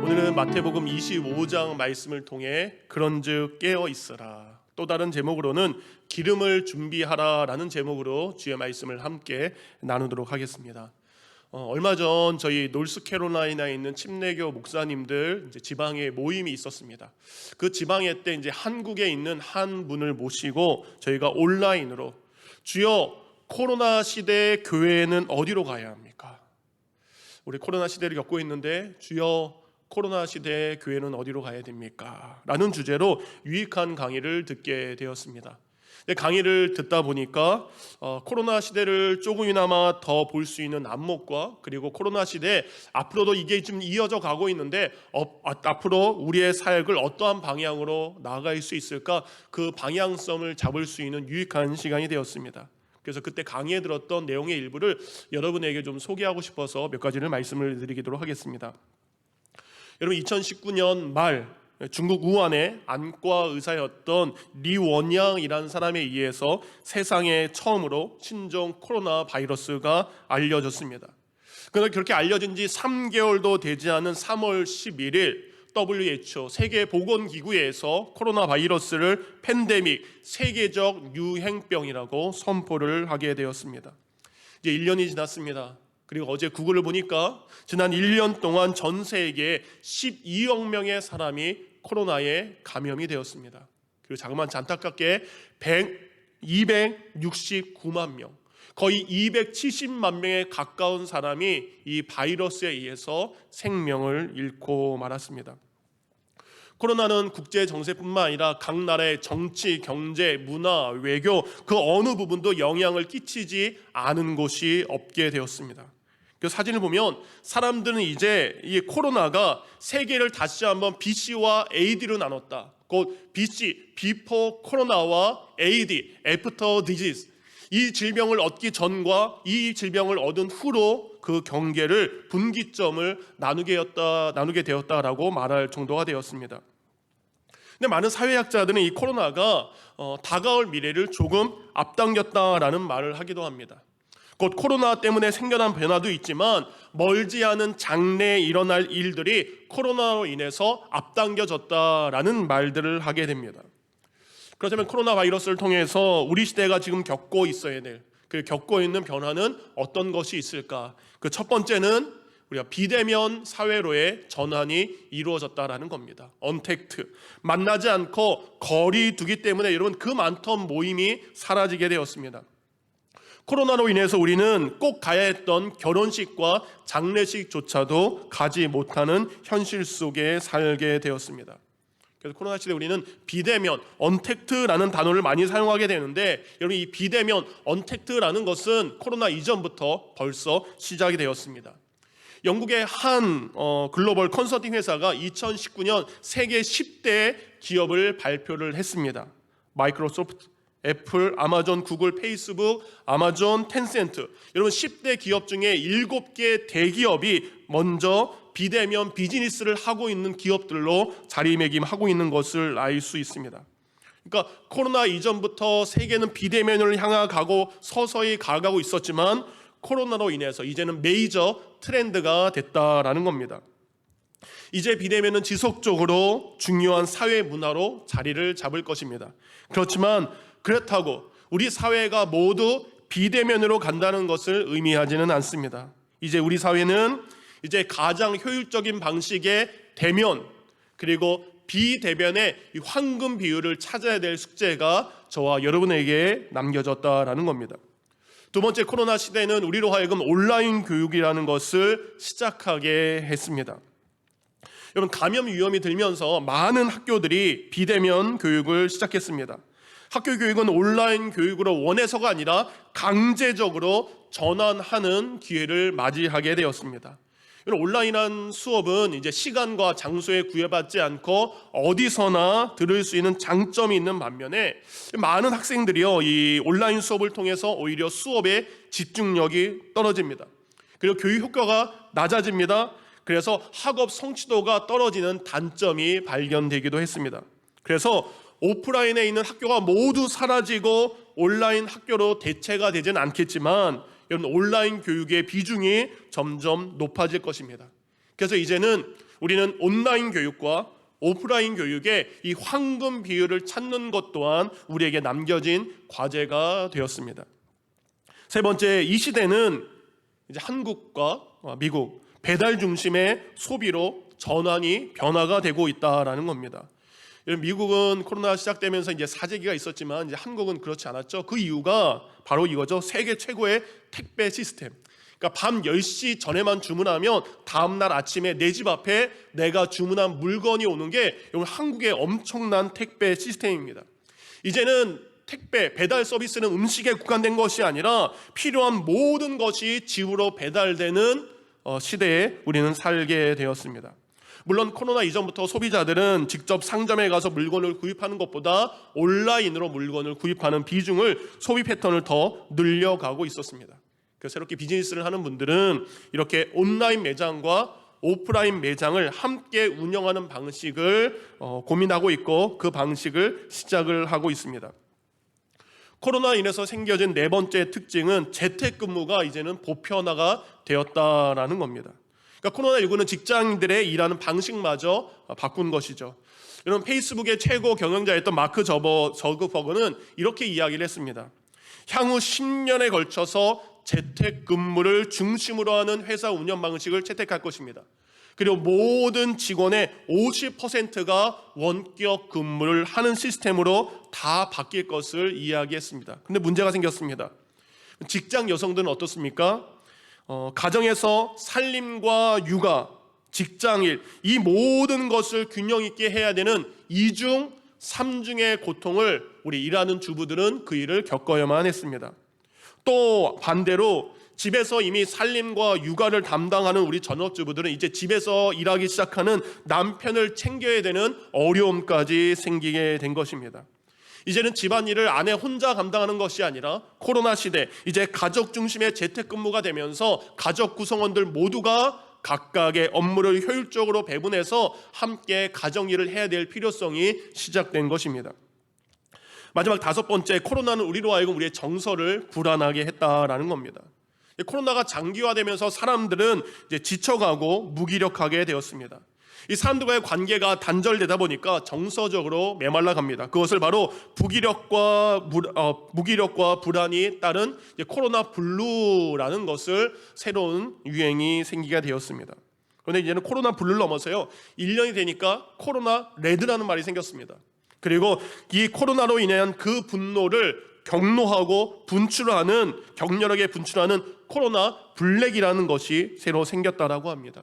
오늘은 마태복음 25장 말씀을 통해 그런즉 깨어 있으라, 또 다른 제목으로는 기름을 준비하라 라는 제목으로 주의 말씀을 함께 나누도록 하겠습니다. 얼마 전 저희 노스캐롤라이나에 있는 침례교 목사님들 이제 지방에 모임이 있었습니다. 그 지방회 때 이제 한국에 있는 한 분을 모시고 저희가 온라인으로 주여, 코로나 시대의 교회는 어디로 가야 합니까? 우리 코로나 시대를 겪고 있는데 주여, 코로나 시대의 교회는 어디로 가야 됩니까? 라는 주제로 유익한 강의를 듣게 되었습니다. 강의를 듣다 보니까 코로나 시대를 조금이나마 더 볼 수 있는 안목과, 그리고 코로나 시대 앞으로도 이게 좀 이어져 가고 있는데 앞으로 우리의 사역을 어떠한 방향으로 나아갈 수 있을까, 그 방향성을 잡을 수 있는 유익한 시간이 되었습니다. 그래서 그때 강의에 들었던 내용의 일부를 여러분에게 좀 소개하고 싶어서 몇 가지를 말씀을 드리도록 하겠습니다. 여러분, 2019년 말 중국 우한의 안과 의사였던 리원양이라는 사람에 의해서 세상에 처음으로 신종 코로나 바이러스가 알려졌습니다. 그러나 그렇게 알려진 지 3개월도 되지 않은 3월 11일 WHO 세계보건기구에서 코로나 바이러스를 팬데믹, 세계적 유행병이라고 선포를 하게 되었습니다. 이제 1년이 지났습니다. 그리고 어제 구글을 보니까 지난 1년 동안 전 세계에 12억 명의 사람이 코로나에 감염이 되었습니다. 그리고 자그마치 안타깝게 269만 명, 거의 270만 명에 가까운 사람이 이 바이러스에 의해서 생명을 잃고 말았습니다. 코로나는 국제 정세뿐만 아니라 각 나라의 정치, 경제, 문화, 외교 그 어느 부분도 영향을 끼치지 않은 곳이 없게 되었습니다. 그 사진을 보면 사람들은 이제 이 코로나가 세계를 다시 한번 BC와 AD로 나눴다. 곧 BC, Before 코로나와 AD, After Disease. 이 질병을 얻기 전과 이 질병을 얻은 후로 그 경계를, 분기점을 나누게 되었다라고 말할 정도가 되었습니다. 근데 많은 사회학자들은 이 코로나가 다가올 미래를 조금 앞당겼다라는 말을 하기도 합니다. 곧 코로나 때문에 생겨난 변화도 있지만 멀지 않은 장래에 일어날 일들이 코로나로 인해서 앞당겨졌다라는 말들을 하게 됩니다. 그렇다면 코로나 바이러스를 통해서 우리 시대가 지금 겪고 있어야 될, 그 겪고 있는 변화는 어떤 것이 있을까? 그 첫 번째는 우리가 비대면 사회로의 전환이 이루어졌다라는 겁니다. 언택트, 만나지 않고 거리 두기 때문에 여러분 그 많던 모임이 사라지게 되었습니다. 코로나로 인해서 우리는 꼭 가야 했던 결혼식과 장례식조차도 가지 못하는 현실 속에 살게 되었습니다. 그래서 코로나 시대 우리는 비대면, 언택트라는 단어를 많이 사용하게 되는데, 여러분 이 비대면, 언택트라는 것은 코로나 이전부터 벌써 시작이 되었습니다. 영국의 한 글로벌 컨설팅 회사가 2019년 세계 10대 기업을 발표를 했습니다. 마이크로소프트, 애플, 아마존, 구글, 페이스북, 아마존, 텐센트, 여러분 10대 기업 중에 7개 대기업이 먼저 비대면 비즈니스를 하고 있는 기업들로 자리매김하고 있는 것을 알 수 있습니다. 그러니까 코로나 이전부터 세계는 비대면을 향하고 서서히 가고 있었지만 코로나로 인해서 이제는 메이저 트렌드가 됐다라는 겁니다. 이제 비대면은 지속적으로 중요한 사회 문화로 자리를 잡을 것입니다. 그렇지만 그렇다고 우리 사회가 모두 비대면으로 간다는 것을 의미하지는 않습니다. 이제 우리 사회는 이제 가장 효율적인 방식의 대면, 그리고 비대면의 이 황금 비율을 찾아야 될 숙제가 저와 여러분에게 남겨졌다라는 겁니다. 두 번째, 코로나 시대는 우리로 하여금 온라인 교육이라는 것을 시작하게 했습니다. 여러분, 감염 위험이 들면서 많은 학교들이 비대면 교육을 시작했습니다. 학교 교육은 온라인 교육으로 원해서가 아니라 강제적으로 전환하는 기회를 맞이하게 되었습니다. 온라인한 수업은 이제 시간과 장소에 구애받지 않고 어디서나 들을 수 있는 장점이 있는 반면에 많은 학생들이요, 이 온라인 수업을 통해서 오히려 수업의 집중력이 떨어집니다. 그리고 교육 효과가 낮아집니다. 그래서 학업 성취도가 떨어지는 단점이 발견되기도 했습니다. 그래서 오프라인에 있는 학교가 모두 사라지고 온라인 학교로 대체가 되지는 않겠지만 여러분, 온라인 교육의 비중이 점점 높아질 것입니다. 그래서 이제는 우리는 온라인 교육과 오프라인 교육의 이 황금 비율을 찾는 것 또한 우리에게 남겨진 과제가 되었습니다. 세 번째, 이 시대는 이제 한국과 미국 배달 중심의 소비로 전환이 변화가 되고 있다라는 겁니다. 미국은 코로나 시작되면서 이제 사재기가 있었지만 이제 한국은 그렇지 않았죠. 그 이유가 바로 이거죠. 세계 최고의 택배 시스템. 그러니까 밤 10시 전에만 주문하면 다음날 아침에 내 집 앞에 내가 주문한 물건이 오는 게 한국의 엄청난 택배 시스템입니다. 이제는 택배, 배달 서비스는 음식에 국한된 것이 아니라 필요한 모든 것이 집으로 배달되는 시대에 우리는 살게 되었습니다. 물론 코로나 이전부터 소비자들은 직접 상점에 가서 물건을 구입하는 것보다 온라인으로 물건을 구입하는 비중을, 소비 패턴을 더 늘려가고 있었습니다. 새롭게 비즈니스를 하는 분들은 이렇게 온라인 매장과 오프라인 매장을 함께 운영하는 방식을 고민하고 있고 그 방식을 시작을 하고 있습니다. 코로나 인해서 생겨진 네 번째 특징은 재택근무가 이제는 보편화가 되었다라는 겁니다. 그러니까 코로나19는 직장인들의 일하는 방식마저 바꾼 것이죠. 여러분, 페이스북의 최고 경영자였던 마크 저크버그는 이렇게 이야기를 했습니다. 향후 10년에 걸쳐서 재택근무를 중심으로 하는 회사 운영 방식을 채택할 것입니다. 그리고 모든 직원의 50%가 원격 근무를 하는 시스템으로 다 바뀔 것을 이야기했습니다. 근데 문제가 생겼습니다. 직장 여성들은 어떻습니까? 가정에서 살림과 육아, 직장일, 이 모든 것을 균형 있게 해야 되는 2중, 3중의 고통을 우리 일하는 주부들은 그 일을 겪어야만 했습니다. 또 반대로 집에서 이미 살림과 육아를 담당하는 우리 전업주부들은 이제 집에서 일하기 시작하는 남편을 챙겨야 되는 어려움까지 생기게 된 것입니다. 이제는 집안일을 아내 혼자 감당하는 것이 아니라 코로나 시대, 이제 가족 중심의 재택근무가 되면서 가족 구성원들 모두가 각각의 업무를 효율적으로 배분해서 함께 가정일을 해야 될 필요성이 시작된 것입니다. 마지막 다섯 번째, 코로나는 우리로 하여금 우리의 정서를 불안하게 했다라는 겁니다. 코로나가 장기화되면서 사람들은 이제 지쳐가고 무기력하게 되었습니다. 이 사람들과의 관계가 단절되다 보니까 정서적으로 메말라 갑니다. 그것을 바로 무기력과 불안이 따른 코로나 블루라는 것을 새로운 유행이 생기게 되었습니다. 그런데 이제는 코로나 블루를 넘어서요, 1년이 되니까 코로나 레드라는 말이 생겼습니다. 그리고 이 코로나로 인한 그 분노를 격노하고 격렬하게 분출하는 코로나 블랙이라는 것이 새로 생겼다라고 합니다.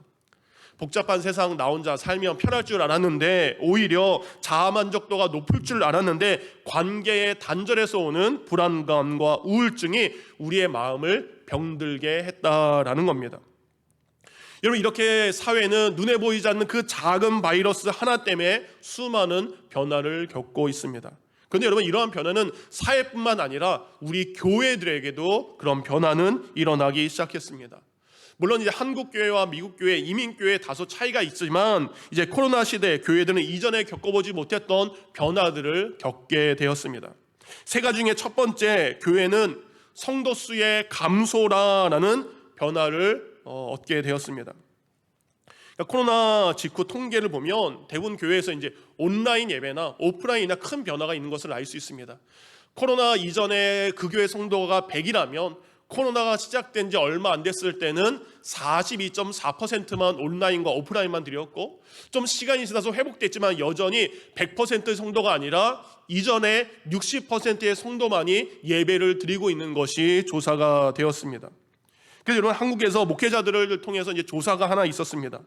복잡한 세상 나 혼자 살면 편할 줄 알았는데 오히려 자아만족도가 높을 줄 알았는데 관계의 단절에서 오는 불안감과 우울증이 우리의 마음을 병들게 했다라는 겁니다. 여러분, 이렇게 사회는 눈에 보이지 않는 그 작은 바이러스 하나 때문에 수많은 변화를 겪고 있습니다. 그런데 여러분, 이러한 변화는 사회뿐만 아니라 우리 교회들에게도 그런 변화는 일어나기 시작했습니다. 물론 이제 한국 교회와 미국 교회, 이민 교회 다소 차이가 있지만 이제 코로나 시대 교회들은 이전에 겪어보지 못했던 변화들을 겪게 되었습니다. 세 가지 중에 첫 번째, 교회는 성도 수의 감소라는 변화를 얻게 되었습니다. 그러니까 코로나 직후 통계를 보면 대부분 교회에서 이제 온라인 예배나 오프라인이나 큰 변화가 있는 것을 알 수 있습니다. 코로나 이전에 그 교회 성도가 100이라면 코로나가 시작된 지 얼마 안 됐을 때는 42.4%만 온라인과 오프라인만 드렸고, 좀 시간이 지나서 회복됐지만 여전히 100%의 성도가 아니라 이전에 60%의 성도만이 예배를 드리고 있는 것이 조사가 되었습니다. 그래서 여러분, 한국에서 목회자들을 통해서 이제 조사가 하나 있었습니다.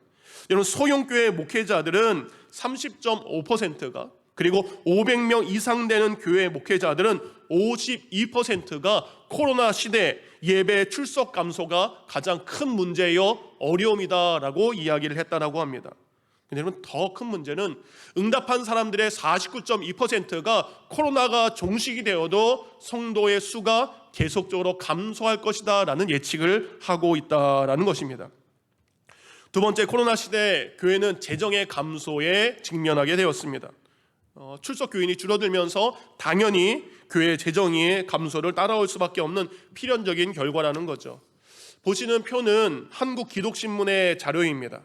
여러분, 소형교회 목회자들은 30.5%가, 그리고 500명 이상 되는 교회 목회자들은 52%가 코로나 시대 예배 출석 감소가 가장 큰 문제요 어려움이다라고 이야기를 했다라고 합니다. 근데 여러분, 더 큰 문제는 응답한 사람들의 49.2%가 코로나가 종식이 되어도 성도의 수가 계속적으로 감소할 것이다 라는 예측을 하고 있다라는 것입니다. 두 번째, 코로나 시대 교회는 재정의 감소에 직면하게 되었습니다. 출석 교인이 줄어들면서 당연히 교회 재정의 감소를 따라올 수밖에 없는 필연적인 결과라는 거죠. 보시는 표는 한국기독신문의 자료입니다.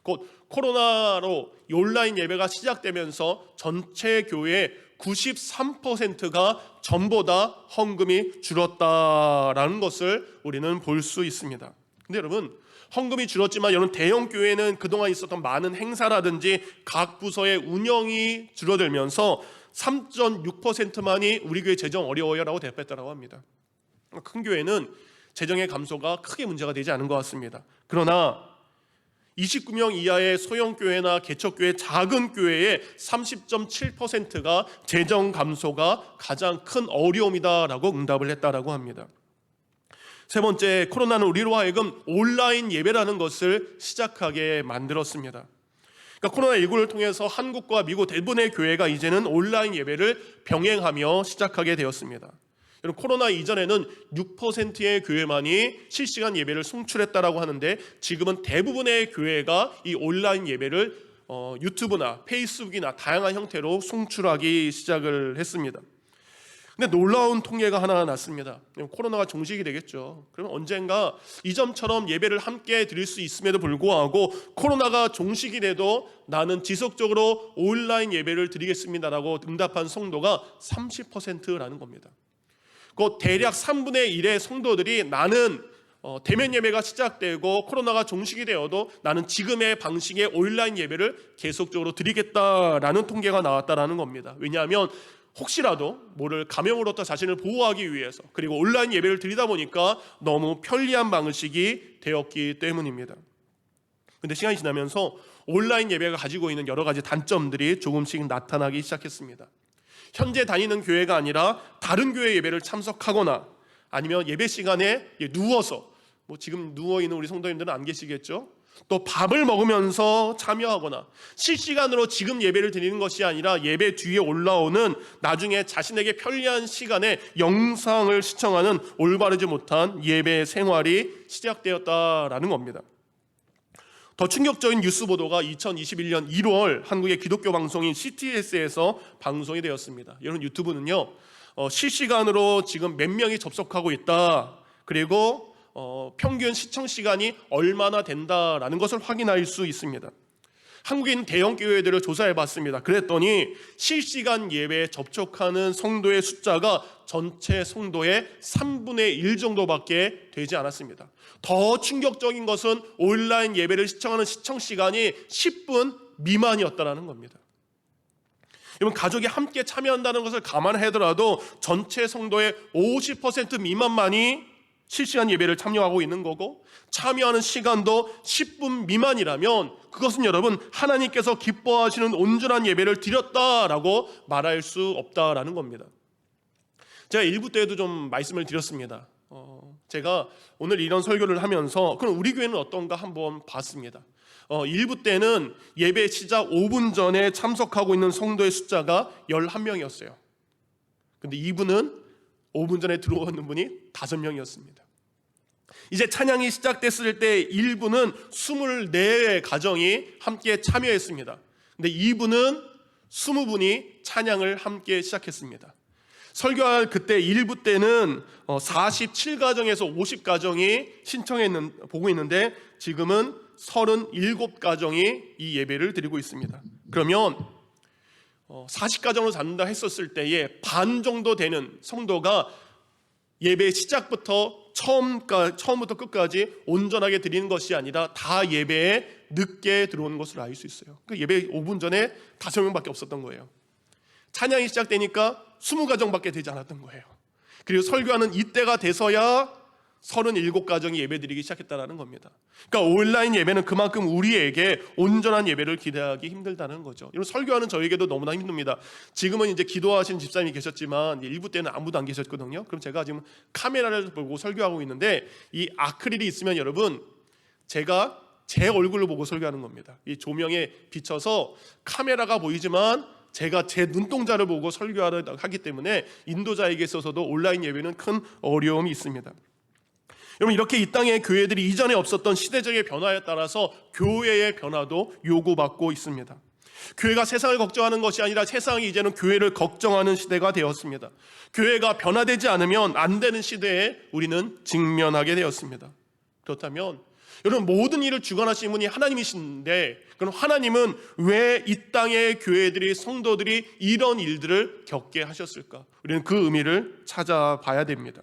곧 코로나로 온라인 예배가 시작되면서 전체 교회의 93%가 전보다 헌금이 줄었다라는 것을 우리는 볼 수 있습니다. 근데 여러분, 헌금이 줄었지만 여러분, 대형 교회는 그동안 있었던 많은 행사라든지 각 부서의 운영이 줄어들면서 3.6%만이 우리 교회 재정 어려워요 라고 대답했다고 합니다. 큰 교회는 재정의 감소가 크게 문제가 되지 않은 것 같습니다. 그러나 29명 이하의 소형교회나 개척교회, 작은 교회의 30.7%가 재정 감소가 가장 큰 어려움이다라고 응답을 했다라고 합니다. 세 번째, 코로나는 우리로 하여금 온라인 예배라는 것을 시작하게 만들었습니다. 그러니까 코로나19를 통해서 한국과 미국 대부분의 교회가 이제는 온라인 예배를 병행하며 시작하게 되었습니다. 여러분, 코로나 이전에는 6%의 교회만이 실시간 예배를 송출했다라고 하는데 지금은 대부분의 교회가 이 온라인 예배를 유튜브나 페이스북이나 다양한 형태로 송출하기 시작을 했습니다. 근데 놀라운 통계가 하나 났습니다. 코로나가 종식이 되겠죠. 그러면 언젠가 이전처럼 예배를 함께 드릴 수 있음에도 불구하고 코로나가 종식이 돼도 나는 지속적으로 온라인 예배를 드리겠습니다라고 응답한 성도가 30%라는 겁니다. 그 대략 3분의 1의 성도들이 나는 대면 예배가 시작되고 코로나가 종식이 되어도 나는 지금의 방식의 온라인 예배를 계속적으로 드리겠다라는 통계가 나왔다라는 겁니다. 왜냐하면 혹시라도 모를 감염으로부터 자신을 보호하기 위해서, 그리고 온라인 예배를 드리다 보니까 너무 편리한 방식이 되었기 때문입니다. 그런데 시간이 지나면서 온라인 예배가 가지고 있는 여러 가지 단점들이 조금씩 나타나기 시작했습니다. 현재 다니는 교회가 아니라 다른 교회 예배를 참석하거나 아니면 예배 시간에 누워서, 지금 누워있는 우리 성도님들은 안 계시겠죠? 또 밥을 먹으면서 참여하거나 실시간으로 지금 예배를 드리는 것이 아니라 예배 뒤에 올라오는 나중에 자신에게 편리한 시간에 영상을 시청하는 올바르지 못한 예배 생활이 시작되었다라는 겁니다. 더 충격적인 뉴스 보도가 2021년 1월 한국의 기독교 방송인 CTS에서 방송이 되었습니다. 여러분, 유튜브는요 실시간으로 지금 몇 명이 접속하고 있다, 그리고 평균 시청 시간이 얼마나 된다라는 것을 확인할 수 있습니다. 한국에 있는 대형 교회들을 조사해 봤습니다. 그랬더니 실시간 예배에 접촉하는 성도의 숫자가 전체 성도의 3분의 1 정도밖에 되지 않았습니다. 더 충격적인 것은 온라인 예배를 시청하는 시청 시간이 10분 미만이었다는 겁니다. 여러분, 가족이 함께 참여한다는 것을 감안하더라도 전체 성도의 50% 미만만이 실시간 예배를 참여하고 있는 거고, 참여하는 시간도 10분 미만이라면 그것은 여러분, 하나님께서 기뻐하시는 온전한 예배를 드렸다라고 말할 수 없다라는 겁니다. 제가 1부 때에도 좀 말씀을 드렸습니다. 제가 오늘 이런 설교를 하면서 그럼 우리 교회는 어떤가 한번 봤습니다. 1부 때는 예배 시작 5분 전에 참석하고 있는 성도의 숫자가 11명이었어요. 근데 2부는 5분 전에 들어오는 분이 5명이었습니다. 이제 찬양이 시작됐을 때 1부는 24가정이 함께 참여했습니다. 근데 2부는 20분이 찬양을 함께 시작했습니다. 설교할 그때 1부 때는 47가정에서 50가정이 보고 있는데 지금은 37가정이 이 예배를 드리고 있습니다. 그러면 40가정으로 잡는다 했었을 때에 반 정도 되는 성도가 예배 시작부터 처음부터 끝까지 온전하게 드리는 것이 아니라 다 예배에 늦게 들어오는 것을 알 수 있어요. 그러니까 예배 5분 전에 5명밖에 없었던 거예요. 찬양이 시작되니까 20가정밖에 되지 않았던 거예요. 그리고 설교하는 이때가 돼서야 37가정이 예배드리기 시작했다는 겁니다. 그러니까 온라인 예배는 그만큼 우리에게 온전한 예배를 기대하기 힘들다는 거죠. 여러분, 설교하는 저에게도 너무나 힘듭니다. 지금은 이제 기도하시는 집사님이 계셨지만 1부 때는 아무도 안 계셨거든요. 그럼 제가 지금 카메라를 보고 설교하고 있는데 이 아크릴이 있으면 여러분, 제가 제 얼굴을 보고 설교하는 겁니다. 이 조명에 비춰서 카메라가 보이지만 제가 제 눈동자를 보고 설교하기 때문에 인도자에게 있어서도 온라인 예배는 큰 어려움이 있습니다. 여러분, 이렇게 이 땅의 교회들이 이전에 없었던 시대적인 변화에 따라서 교회의 변화도 요구받고 있습니다. 교회가 세상을 걱정하는 것이 아니라 세상이 이제는 교회를 걱정하는 시대가 되었습니다. 교회가 변화되지 않으면 안 되는 시대에 우리는 직면하게 되었습니다. 그렇다면 여러분, 모든 일을 주관하시는 분이 하나님이신데, 그럼 하나님은 왜 이 땅의 교회들이, 성도들이 이런 일들을 겪게 하셨을까? 우리는 그 의미를 찾아봐야 됩니다.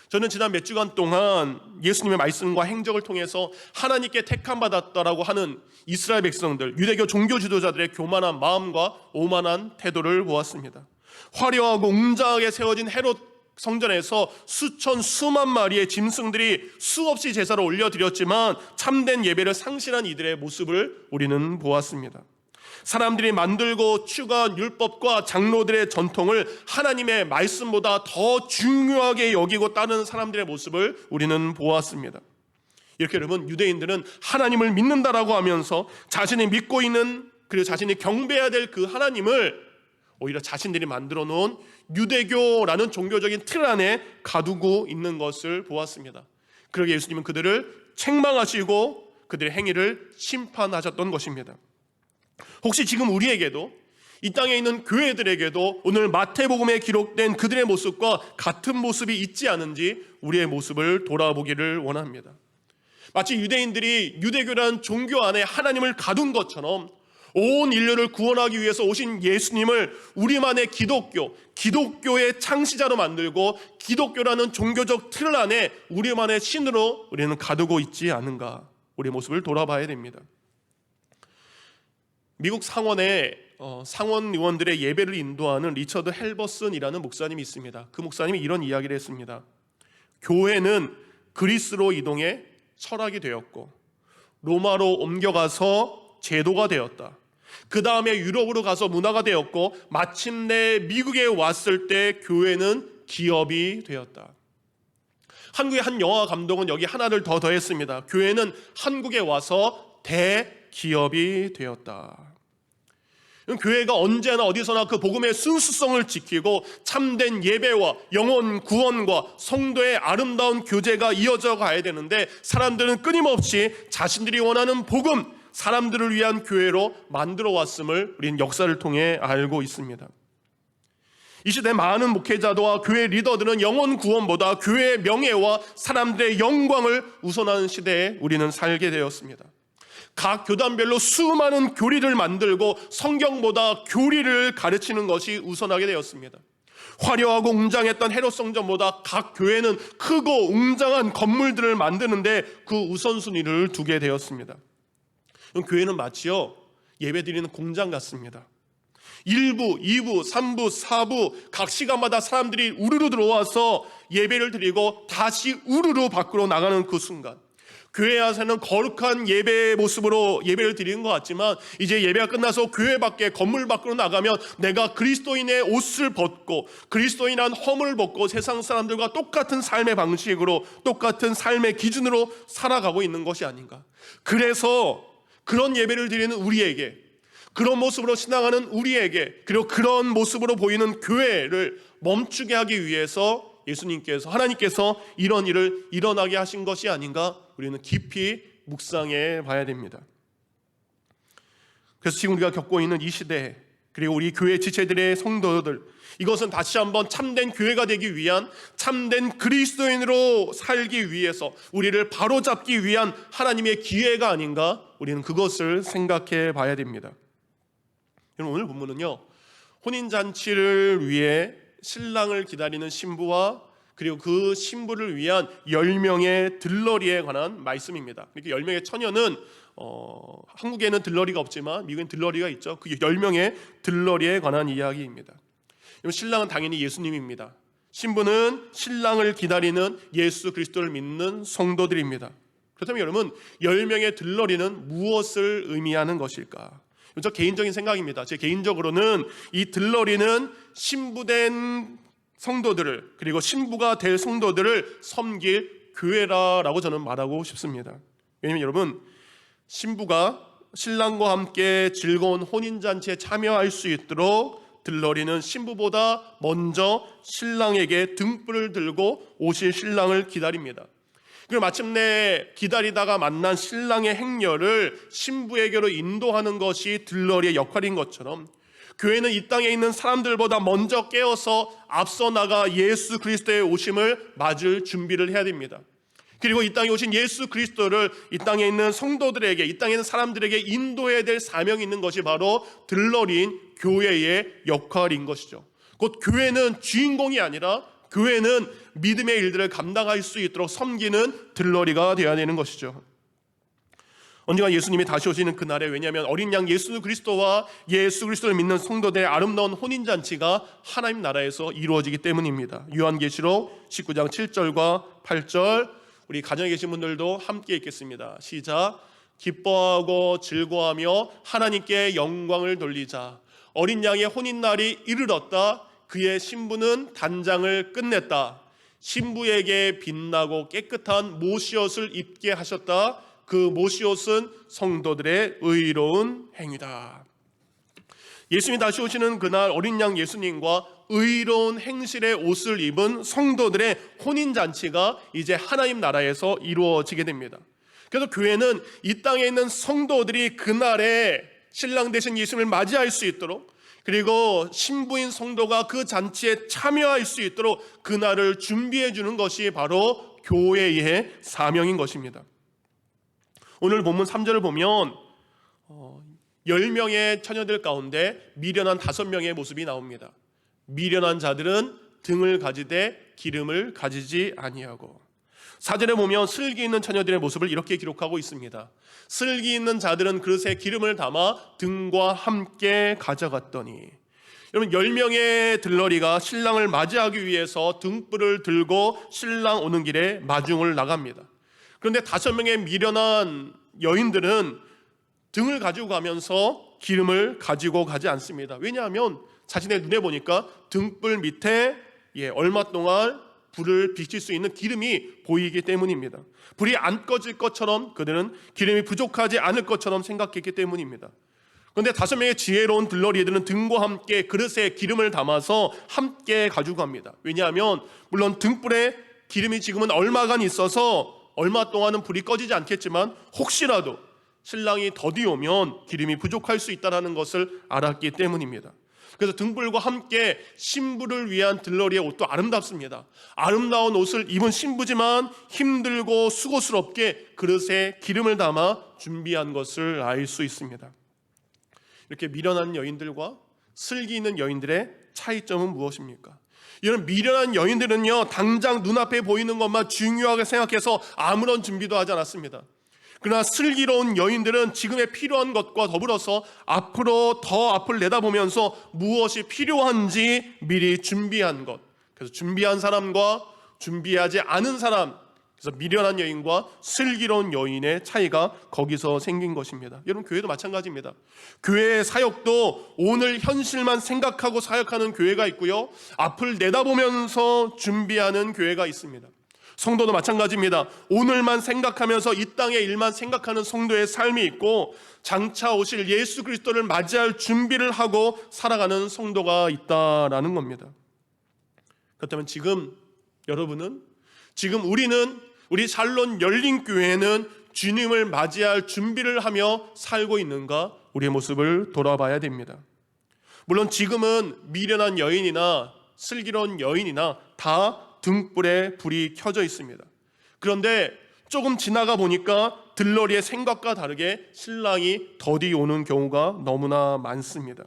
저는 지난 몇 주간 동안 예수님의 말씀과 행적을 통해서 하나님께 택함받았다라고 하는 이스라엘 백성들, 유대교 종교 지도자들의 교만한 마음과 오만한 태도를 보았습니다. 화려하고 웅장하게 세워진 헤롯 성전에서 수만 마리의 짐승들이 수없이 제사를 올려드렸지만 참된 예배를 상실한 이들의 모습을 우리는 보았습니다. 사람들이 만들고 추가한 율법과 장로들의 전통을 하나님의 말씀보다 더 중요하게 여기고 따르는 사람들의 모습을 우리는 보았습니다. 이렇게 여러분, 유대인들은 하나님을 믿는다라고 하면서 자신이 믿고 있는, 그리고 자신이 경배해야 될 그 하나님을 오히려 자신들이 만들어 놓은 유대교라는 종교적인 틀 안에 가두고 있는 것을 보았습니다. 그러기에 예수님은 그들을 책망하시고 그들의 행위를 심판하셨던 것입니다. 혹시 지금 우리에게도, 이 땅에 있는 교회들에게도 오늘 마태복음에 기록된 그들의 모습과 같은 모습이 있지 않은지 우리의 모습을 돌아보기를 원합니다. 마치 유대인들이 유대교라는 종교 안에 하나님을 가둔 것처럼 온 인류를 구원하기 위해서 오신 예수님을 우리만의 기독교의 창시자로 만들고 기독교라는 종교적 틀 안에 우리만의 신으로 우리는 가두고 있지 않은가, 우리의 모습을 돌아봐야 됩니다. 미국 상원에 상원 의원들의 예배를 인도하는 리처드 헬버슨이라는 목사님이 있습니다. 그 목사님이 이런 이야기를 했습니다. 교회는 그리스로 이동해 철학이 되었고 로마로 옮겨가서 제도가 되었다. 그 다음에 유럽으로 가서 문화가 되었고 마침내 미국에 왔을 때 교회는 기업이 되었다. 한국의 한 영화 감독은 여기 하나를 더 더했습니다. 교회는 한국에 와서 대기업이 되었다. 교회가 언제나 어디서나 그 복음의 순수성을 지키고 참된 예배와 영혼 구원과 성도의 아름다운 교제가 이어져 가야 되는데, 사람들은 끊임없이 자신들이 원하는 복음, 사람들을 위한 교회로 만들어 왔음을 우리는 역사를 통해 알고 있습니다. 이 시대 많은 목회자와 교회 리더들은 영혼 구원보다 교회의 명예와 사람들의 영광을 우선하는 시대에 우리는 살게 되었습니다. 각 교단별로 수많은 교리를 만들고 성경보다 교리를 가르치는 것이 우선하게 되었습니다. 화려하고 웅장했던 헤롯 성전보다 각 교회는 크고 웅장한 건물들을 만드는데 그 우선순위를 두게 되었습니다. 교회는 마치요, 예배드리는 공장 같습니다. 1부, 2부, 3부, 4부 각 시간마다 사람들이 우르르 들어와서 예배를 드리고 다시 우르르 밖으로 나가는 그 순간, 교회 안에서는 거룩한 예배의 모습으로 예배를 드리는 것 같지만 이제 예배가 끝나서 교회 밖에, 건물 밖으로 나가면 내가 그리스도인의 옷을 벗고 그리스도인한 허물을 벗고 세상 사람들과 똑같은 삶의 방식으로, 똑같은 삶의 기준으로 살아가고 있는 것이 아닌가. 그래서 그런 예배를 드리는 우리에게, 그런 모습으로 신앙하는 우리에게, 그리고 그런 모습으로 보이는 교회를 멈추게 하기 위해서 예수님께서, 하나님께서 이런 일을 일어나게 하신 것이 아닌가, 우리는 깊이 묵상해 봐야 됩니다. 그래서 지금 우리가 겪고 있는 이 시대, 그리고 우리 교회 지체들의 성도들, 이것은 다시 한번 참된 교회가 되기 위한, 참된 그리스도인으로 살기 위해서 우리를 바로잡기 위한 하나님의 기회가 아닌가, 우리는 그것을 생각해 봐야 됩니다. 여러분, 오늘 본문은요, 혼인잔치를 위해 신랑을 기다리는 신부와 그리고 그 신부를 위한 10명의 들러리에 관한 말씀입니다. 이렇게 10명의 처녀는 한국에는 들러리가 없지만 미국엔 들러리가 있죠. 그 10명의 들러리에 관한 이야기입니다. 신랑은 당연히 예수님입니다. 신부는 신랑을 기다리는 예수 그리스도를 믿는 성도들입니다. 그렇다면 여러분, 10명의 들러리는 무엇을 의미하는 것일까? 저 개인적인 생각입니다. 제 개인적으로는 이 들러리는 신부된 성도들을, 그리고 신부가 될 성도들을 섬길 교회라고 저는 말하고 싶습니다. 왜냐하면 여러분, 신부가 신랑과 함께 즐거운 혼인잔치에 참여할 수 있도록 들러리는 신부보다 먼저 신랑에게 등불을 들고 오실 신랑을 기다립니다. 그리고 마침내 기다리다가 만난 신랑의 행렬을 신부에게로 인도하는 것이 들러리의 역할인 것처럼, 교회는 이 땅에 있는 사람들보다 먼저 깨어서 앞서 나가 예수 그리스도의 오심을 맞을 준비를 해야 됩니다. 그리고 이 땅에 오신 예수 그리스도를 이 땅에 있는 성도들에게, 이 땅에 있는 사람들에게 인도해야 될 사명이 있는 것이 바로 들러리인 교회의 역할인 것이죠. 곧 교회는 주인공이 아니라 교회는 믿음의 일들을 감당할 수 있도록 섬기는 들러리가 되어야 되는 것이죠. 언젠가 예수님이 다시 오시는 그날에, 왜냐하면 어린 양 예수 그리스도와 예수 그리스도를 믿는 성도들의 아름다운 혼인잔치가 하나님 나라에서 이루어지기 때문입니다. 요한계시록 19장 7절과 8절, 우리 가정에 계신 분들도 함께 읽겠습니다. 시작. 기뻐하고 즐거워하며 하나님께 영광을 돌리자. 어린 양의 혼인날이 이르렀다. 그의 신부는 단장을 끝냈다. 신부에게 빛나고 깨끗한 모시옷을 입게 하셨다. 그 모시옷은 성도들의 의로운 행위다. 예수님이 다시 오시는 그날 어린 양 예수님과 의로운 행실의 옷을 입은 성도들의 혼인잔치가 이제 하나님 나라에서 이루어지게 됩니다. 그래서 교회는 이 땅에 있는 성도들이 그날에 신랑 되신 예수님을 맞이할 수 있도록, 그리고 신부인 성도가 그 잔치에 참여할 수 있도록 그날을 준비해 주는 것이 바로 교회의 사명인 것입니다. 오늘 본문 3절을 보면 10명의 처녀들 가운데 미련한 5명의 모습이 나옵니다. 미련한 자들은 등을 가지되 기름을 가지지 아니하고. 4절에 보면 슬기 있는 처녀들의 모습을 이렇게 기록하고 있습니다. 슬기 있는 자들은 그릇에 기름을 담아 등과 함께 가져갔더니. 여러분, 10명의 들러리가 신랑을 맞이하기 위해서 등불을 들고 신랑 오는 길에 마중을 나갑니다. 그런데 5명의 미련한 여인들은 등을 가지고 가면서 기름을 가지고 가지 않습니다. 왜냐하면 자신의 눈에 보니까 등불 밑에 얼마 동안 불을 비칠 수 있는 기름이 보이기 때문입니다. 불이 안 꺼질 것처럼 그들은 기름이 부족하지 않을 것처럼 생각했기 때문입니다. 그런데 5명의 지혜로운 들러리들은 등과 함께 그릇에 기름을 담아서 함께 가지고 갑니다. 왜냐하면 물론 등불에 기름이 지금은 얼마간 있어서 얼마 동안은 불이 꺼지지 않겠지만 혹시라도 신랑이 더디 오면 기름이 부족할 수 있다는 것을 알았기 때문입니다. 그래서 등불과 함께 신부를 위한 들러리의 옷도 아름답습니다. 아름다운 옷을 입은 신부지만 힘들고 수고스럽게 그릇에 기름을 담아 준비한 것을 알 수 있습니다. 이렇게 미련한 여인들과 슬기 있는 여인들의 차이점은 무엇입니까? 이런 미련한 여인들은요, 당장 눈앞에 보이는 것만 중요하게 생각해서 아무런 준비도 하지 않았습니다. 그러나 슬기로운 여인들은 지금에 필요한 것과 더불어서 앞으로 더 앞을 내다보면서 무엇이 필요한지 미리 준비한 것. 그래서 준비한 사람과 준비하지 않은 사람, 그래서 미련한 여인과 슬기로운 여인의 차이가 거기서 생긴 것입니다. 여러분, 교회도 마찬가지입니다. 교회의 사역도 오늘 현실만 생각하고 사역하는 교회가 있고요, 앞을 내다보면서 준비하는 교회가 있습니다. 성도도 마찬가지입니다. 오늘만 생각하면서 이 땅의 일만 생각하는 성도의 삶이 있고, 장차 오실 예수 그리스도를 맞이할 준비를 하고 살아가는 성도가 있다라는 겁니다. 그렇다면 지금 여러분은, 지금 우리 샬롬 열린교회는 주님을 맞이할 준비를 하며 살고 있는가? 우리의 모습을 돌아봐야 됩니다. 물론 지금은 미련한 여인이나 슬기로운 여인이나 다 등불에 불이 켜져 있습니다. 그런데 조금 지나가 보니까 들러리의 생각과 다르게 신랑이 더디 오는 경우가 너무나 많습니다.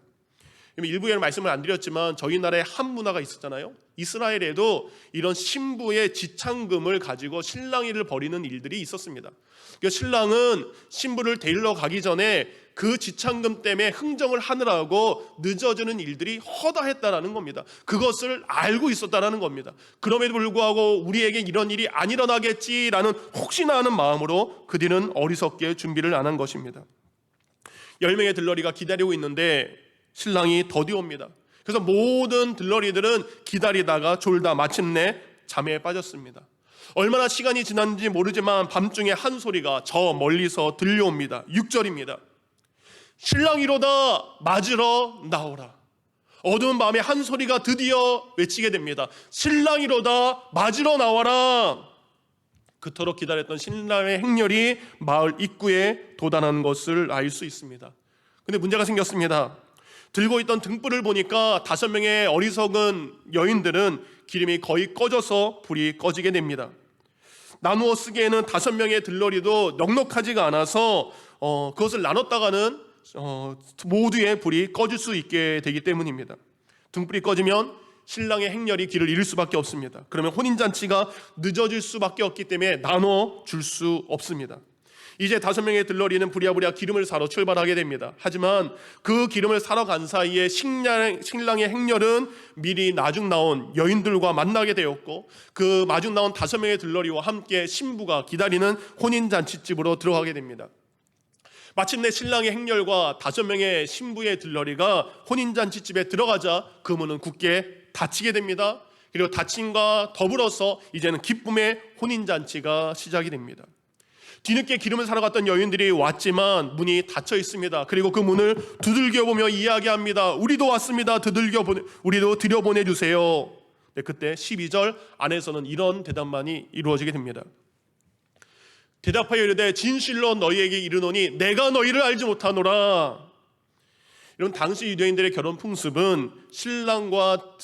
일부에는 말씀을 안 드렸지만 저희 나라에 한 문화가 있었잖아요. 이스라엘에도 이런 신부의 지창금을 가지고 신랑이를 벌이는 일들이 있었습니다. 그러니까 신랑은 신부를 데리러 가기 전에 그 지창금 때문에 흥정을 하느라고 늦어지는 일들이 허다했다라는 겁니다. 그것을 알고 있었다라는 겁니다. 그럼에도 불구하고 우리에게 이런 일이 안 일어나겠지라는 혹시나 하는 마음으로 그들은 어리석게 준비를 안 한 것입니다. 10명의 들러리가 기다리고 있는데 신랑이 더디 옵니다. 그래서 모든 들러리들은 기다리다가 졸다 마침내 잠에 빠졌습니다. 얼마나 시간이 지났는지 모르지만 밤중에 한 소리가 저 멀리서 들려옵니다. 6절입니다. 신랑이로다 맞으러 나오라. 어두운 밤에 한 소리가 드디어 외치게 됩니다. 신랑이로다 맞으러 나와라. 그토록 기다렸던 신랑의 행렬이 마을 입구에 도달한 것을 알 수 있습니다. 근데 문제가 생겼습니다. 들고 있던 등불을 보니까 5명의 어리석은 여인들은 기름이 거의 꺼져서 불이 꺼지게 됩니다. 나누어 쓰기에는 5명의 들러리도 넉넉하지가 않아서 그것을 나눴다가는 모두의 불이 꺼질 수 있게 되기 때문입니다. 등불이 꺼지면 신랑의 행렬이 길을 잃을 수밖에 없습니다. 그러면 혼인잔치가 늦어질 수밖에 없기 때문에 나눠 줄 수 없습니다. 이제 5명의 들러리는 부랴부랴 기름을 사러 출발하게 됩니다. 하지만 그 기름을 사러 간 사이에 신랑의 행렬은 미리 마중 나온 여인들과 만나게 되었고, 그 마중 나온 5명의 들러리와 함께 신부가 기다리는 혼인잔치집으로 들어가게 됩니다. 마침내 신랑의 행렬과 5명의 신부의 들러리가 혼인잔치집에 들어가자 그 문은 굳게 닫히게 됩니다. 그리고 닫힘과 더불어서 이제는 기쁨의 혼인잔치가 시작이 됩니다. 뒤늦게 기름을 사러 갔던 여인들이 왔지만 문이 닫혀 있습니다. 그리고 그 문을 두들겨 보며 이야기합니다. 우리도 왔습니다. 우리도 들여보내주세요. 네, 그때 12절 안에서는 이런 대답만이 이루어지게 됩니다. 대답하여 이르되 진실로 너희에게 이르노니 내가 너희를 알지 못하노라. 이런 당시 유대인들의 결혼 풍습은 신랑과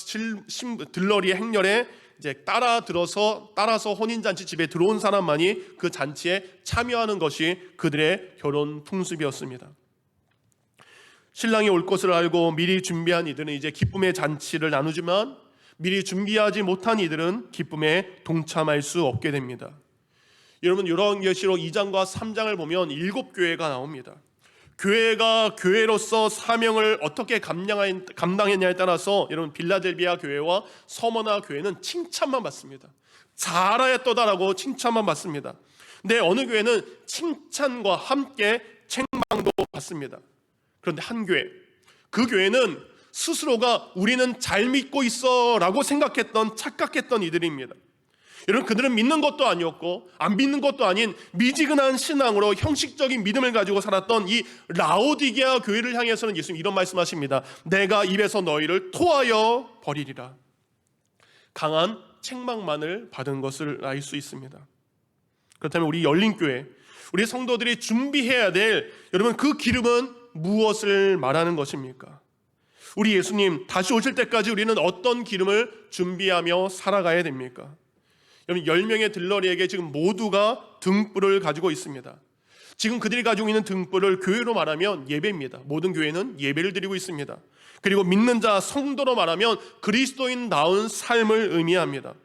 들러리의 행렬에 이제 따라서 혼인잔치 집에 들어온 사람만이 그 잔치에 참여하는 것이 그들의 결혼 풍습이었습니다. 신랑이 올 것을 알고 미리 준비한 이들은 이제 기쁨의 잔치를 나누지만 미리 준비하지 못한 이들은 기쁨에 동참할 수 없게 됩니다. 여러분, 요한계시록 2장과 3장을 보면 7교회가 나옵니다. 교회가 교회로서 사명을 어떻게 감당했냐에 따라서 여러분 빌라델비아 교회와 서머나 교회는 칭찬만 받습니다. 잘하였도다라고 칭찬만 받습니다. 근데 어느 교회는 칭찬과 함께 책망도 받습니다. 그런데 한 교회, 그 교회는 스스로가 우리는 잘 믿고 있어 라고 착각했던 이들입니다. 여러분, 그들은 믿는 것도 아니었고 안 믿는 것도 아닌 미지근한 신앙으로 형식적인 믿음을 가지고 살았던 이 라오디게아 교회를 향해서는 예수님 이런 말씀하십니다. 내가 입에서 너희를 토하여 버리리라. 강한 책망만을 받은 것을 알 수 있습니다. 그렇다면 우리 열린교회, 우리 성도들이 준비해야 될 여러분 그 기름은 무엇을 말하는 것입니까? 우리 예수님 다시 오실 때까지 우리는 어떤 기름을 준비하며 살아가야 됩니까? 여러분, 10명의 들러리에게 지금 모두가 등불을 가지고 있습니다. 지금 그들이 가지고 있는 등불을 교회로 말하면 예배입니다. 모든 교회는 예배를 드리고 있습니다. 그리고 믿는 자, 성도로 말하면 그리스도인다운 삶을 의미합니다.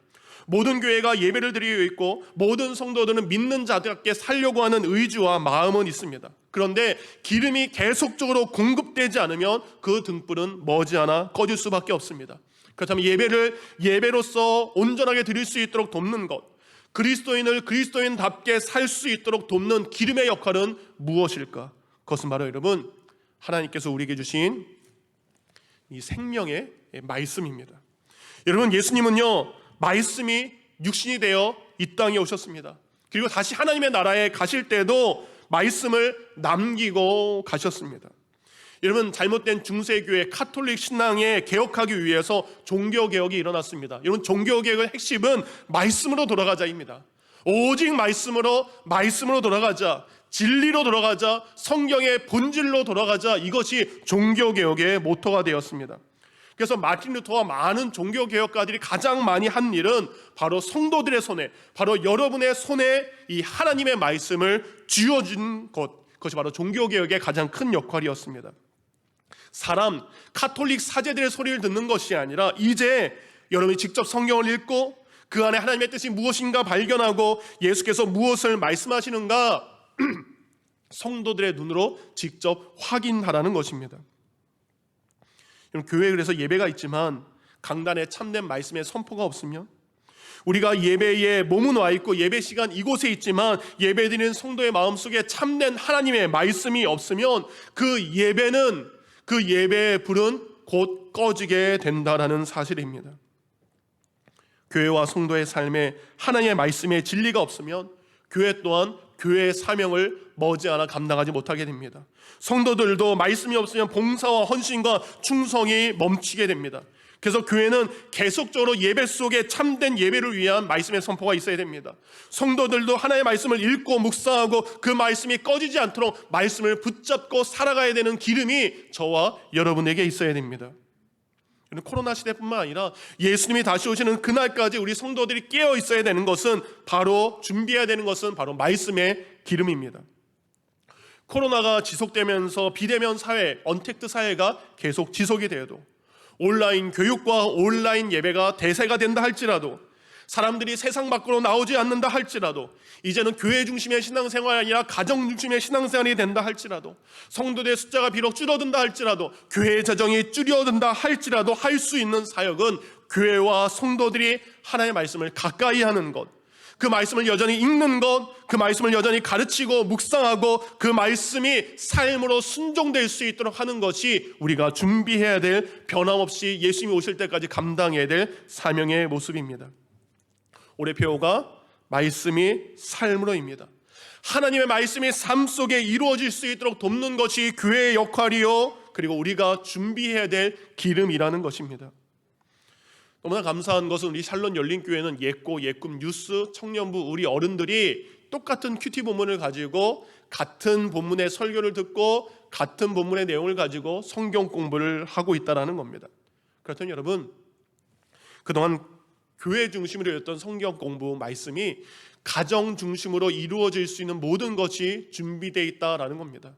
모든 교회가 예배를 드리고 있고 모든 성도들은 믿는 자답게 살려고 하는 의지와 마음은 있습니다. 그런데 기름이 계속적으로 공급되지 않으면 그 등불은 머지않아 꺼질 수밖에 없습니다. 그렇다면 예배를 예배로서 온전하게 드릴 수 있도록 돕는 것, 그리스도인을 그리스도인답게 살 수 있도록 돕는 기름의 역할은 무엇일까? 그것은 바로 여러분 하나님께서 우리에게 주신 이 생명의 말씀입니다. 여러분, 예수님은요 말씀이 육신이 되어 이 땅에 오셨습니다. 그리고 다시 하나님의 나라에 가실 때도 말씀을 남기고 가셨습니다. 여러분, 잘못된 중세교회 카톨릭 신앙에 개혁하기 위해서 종교개혁이 일어났습니다. 여러분, 종교개혁의 핵심은 말씀으로 돌아가자입니다. 오직 말씀으로 돌아가자, 진리로 돌아가자, 성경의 본질로 돌아가자, 이것이 종교개혁의 모토가 되었습니다. 그래서 마틴 루터와 많은 종교개혁가들이 가장 많이 한 일은 바로 성도들의 손에, 바로 여러분의 손에 이 하나님의 말씀을 쥐어준 것, 그것이 바로 종교개혁의 가장 큰 역할이었습니다. 카톨릭 사제들의 소리를 듣는 것이 아니라 이제 여러분이 직접 성경을 읽고 그 안에 하나님의 뜻이 무엇인가 발견하고 예수께서 무엇을 말씀하시는가 성도들의 눈으로 직접 확인하라는 것입니다. 교회에 그래서 예배가 있지만 강단에 참된 말씀의 선포가 없으면, 우리가 예배에 몸은 와 있고 예배 시간 이곳에 있지만 예배드리는 성도의 마음속에 참된 하나님의 말씀이 없으면 그 예배의 불은 곧 꺼지게 된다라는 사실입니다. 교회와 성도의 삶에 하나님의 말씀의 진리가 없으면 교회 또한 교회의 사명을 머지않아 감당하지 못하게 됩니다. 성도들도 말씀이 없으면 봉사와 헌신과 충성이 멈추게 됩니다. 그래서 교회는 계속적으로 예배 속에 참된 예배를 위한 말씀의 선포가 있어야 됩니다. 성도들도 하나님의 말씀을 읽고 묵상하고 그 말씀이 꺼지지 않도록 말씀을 붙잡고 살아가야 되는 기름이 저와 여러분에게 있어야 됩니다. 코로나 시대뿐만 아니라 예수님이 다시 오시는 그날까지 우리 성도들이 깨어 있어야 되는 것은 바로 준비해야 되는 것은 바로 말씀의 기름입니다. 코로나가 지속되면서 비대면 사회, 언택트 사회가 계속 지속이 되어도 온라인 교육과 온라인 예배가 대세가 된다 할지라도 사람들이 세상 밖으로 나오지 않는다 할지라도 이제는 교회 중심의 신앙생활이 아니라 가정 중심의 신앙생활이 된다 할지라도 성도들의 숫자가 비록 줄어든다 할지라도 교회의 재정이 줄어든다 할지라도 할 수 있는 사역은 교회와 성도들이 하나님의 말씀을 가까이 하는 것, 그 말씀을 여전히 읽는 것, 그 말씀을 여전히 가르치고 묵상하고 그 말씀이 삶으로 순종될 수 있도록 하는 것이 우리가 준비해야 될, 변함없이 예수님이 오실 때까지 감당해야 될 사명의 모습입니다. 올해 표어가 말씀이 삶으로입니다. 하나님의 말씀이 삶 속에 이루어질 수 있도록 돕는 것이 교회의 역할이요, 그리고 우리가 준비해야 될 기름이라는 것입니다. 너무나 감사한 것은 우리 샬롯 열린교회는 예고, 예꿈, 뉴스, 청년부, 우리 어른들이 똑같은 큐티 본문을 가지고 같은 본문의 설교를 듣고 같은 본문의 내용을 가지고 성경 공부를 하고 있다는 겁니다. 그렇다면 여러분, 그동안 교회 중심으로 했던 성경 공부 말씀이 가정 중심으로 이루어질 수 있는 모든 것이 준비되어 있다라는 겁니다.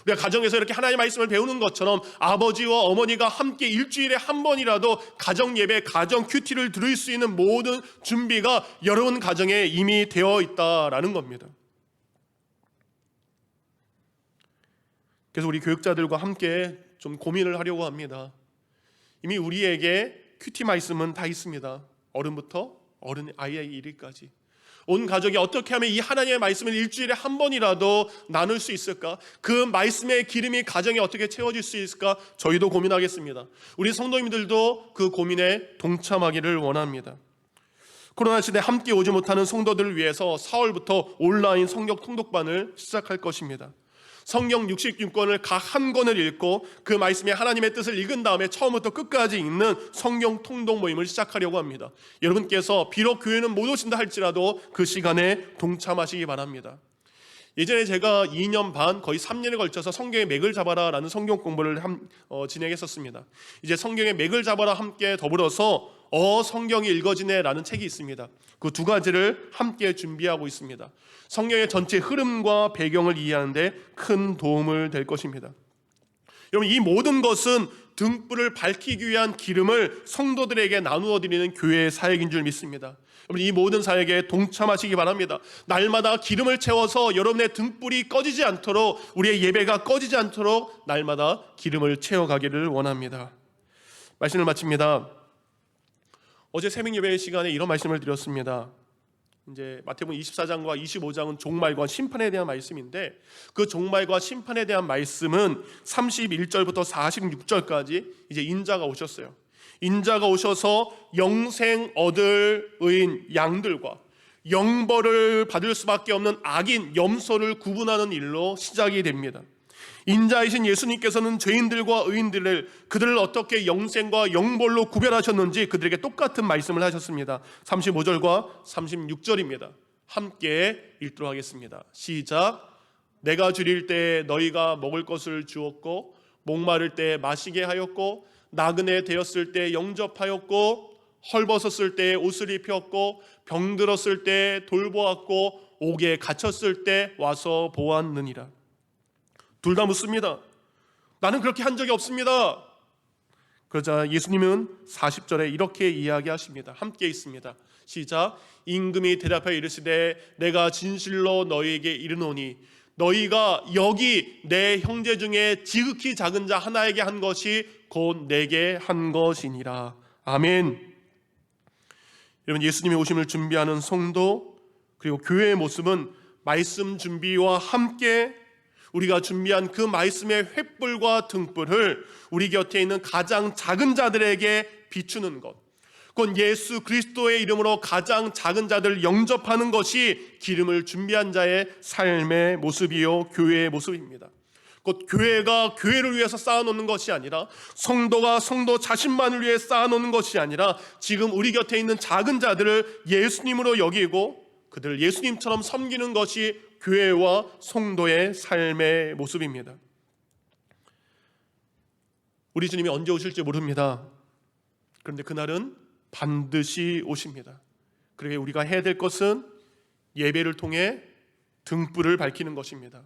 우리가 가정에서 이렇게 하나님의 말씀을 배우는 것처럼 아버지와 어머니가 함께 일주일에 한 번이라도 가정 예배, 가정 큐티를 들을 수 있는 모든 준비가 여러분 가정에 이미 되어 있다라는 겁니다. 그래서 우리 교육자들과 함께 좀 고민을 하려고 합니다. 이미 우리에게 큐티 말씀은 다 있습니다. 어른부터 아이의 이르기까지 온 가족이 어떻게 하면 이 하나님의 말씀을 일주일에 한 번이라도 나눌 수 있을까? 그 말씀의 기름이 가정에 어떻게 채워질 수 있을까? 저희도 고민하겠습니다. 우리 성도님들도 그 고민에 동참하기를 원합니다. 코로나 시대 함께 오지 못하는 성도들을 위해서 4월부터 온라인 성경 통독반을 시작할 것입니다. 성경 66권을 각 한 권을 읽고 그 말씀에 하나님의 뜻을 읽은 다음에 처음부터 끝까지 읽는 성경 통독 모임을 시작하려고 합니다. 여러분께서 비록 교회는 못 오신다 할지라도 그 시간에 동참하시기 바랍니다. 예전에 제가 2년 반 거의 3년에 걸쳐서 성경의 맥을 잡아라 라는 성경 공부를 진행했었습니다. 이제 성경의 맥을 잡아라 함께 더불어서 성경이 읽어지네 라는 책이 있습니다. 그 두 가지를 함께 준비하고 있습니다. 성경의 전체 흐름과 배경을 이해하는 데 큰 도움을 될 것입니다. 여러분, 이 모든 것은 등불을 밝히기 위한 기름을 성도들에게 나누어 드리는 교회의 사역인 줄 믿습니다. 여러분, 이 모든 사역에 동참하시기 바랍니다. 날마다 기름을 채워서 여러분의 등불이 꺼지지 않도록, 우리의 예배가 꺼지지 않도록 날마다 기름을 채워가기를 원합니다. 말씀을 마칩니다. 어제 새벽 예배 시간에 이런 말씀을 드렸습니다. 이제 마태복음 24장과 25장은 종말과 심판에 대한 말씀인데 그 종말과 심판에 대한 말씀은 31절부터 46절까지 이제 인자가 오셨어요. 인자가 오셔서 영생 얻을 의인 양들과 영벌을 받을 수밖에 없는 악인 염소를 구분하는 일로 시작이 됩니다. 인자이신 예수님께서는 죄인들과 의인들을 그들을 어떻게 영생과 영벌로 구별하셨는지 그들에게 똑같은 말씀을 하셨습니다. 35절과 36절입니다. 함께 읽도록 하겠습니다. 시작. 내가 줄일 때 너희가 먹을 것을 주었고 목마를 때 마시게 하였고 나그네 되었을 때 영접하였고 헐벗었을 때 옷을 입혔고 병들었을 때 돌보았고 옥에 갇혔을 때 와서 보았느니라. 둘 다 묻습니다. 나는 그렇게 한 적이 없습니다. 그러자 예수님은 40절에 이렇게 이야기하십니다. 함께 있습니다. 시작. 임금이 대답하여 이르시되 내가 진실로 너희에게 이르노니 너희가 여기 내 형제 중에 지극히 작은 자 하나에게 한 것이 곧 내게 한 것이니라. 아멘. 여러분, 예수님의 오심을 준비하는 성도 그리고 교회의 모습은 말씀 준비와 함께 우리가 준비한 그 말씀의 횃불과 등불을 우리 곁에 있는 가장 작은 자들에게 비추는 것, 곧 예수 그리스도의 이름으로 가장 작은 자들을 영접하는 것이 기름을 준비한 자의 삶의 모습이요 교회의 모습입니다. 곧 교회가 교회를 위해서 쌓아놓는 것이 아니라 성도가 성도 자신만을 위해 쌓아놓는 것이 아니라 지금 우리 곁에 있는 작은 자들을 예수님으로 여기고 그들을 예수님처럼 섬기는 것이 교회와 성도의 삶의 모습입니다. 우리 주님이 언제 오실지 모릅니다. 그런데 그날은 반드시 오십니다. 그러게 우리가 해야 될 것은 예배를 통해 등불을 밝히는 것입니다.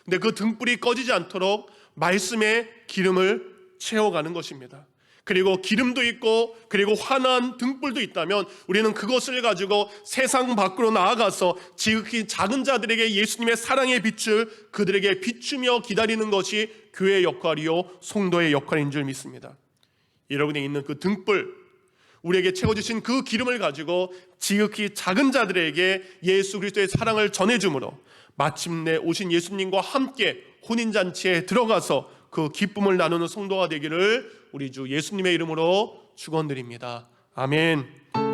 근데 그 등불이 꺼지지 않도록 말씀의 기름을 채워가는 것입니다. 그리고 기름도 있고 그리고 환한 등불도 있다면 우리는 그것을 가지고 세상 밖으로 나아가서 지극히 작은 자들에게 예수님의 사랑의 빛을 그들에게 비추며 기다리는 것이 교회의 역할이요 성도의 역할인 줄 믿습니다. 여러분이 있는 그 등불, 우리에게 채워주신 그 기름을 가지고 지극히 작은 자들에게 예수 그리스도의 사랑을 전해주므로 마침내 오신 예수님과 함께 혼인잔치에 들어가서 그 기쁨을 나누는 성도가 되기를 우리 주 예수님의 이름으로 축원드립니다. 아멘.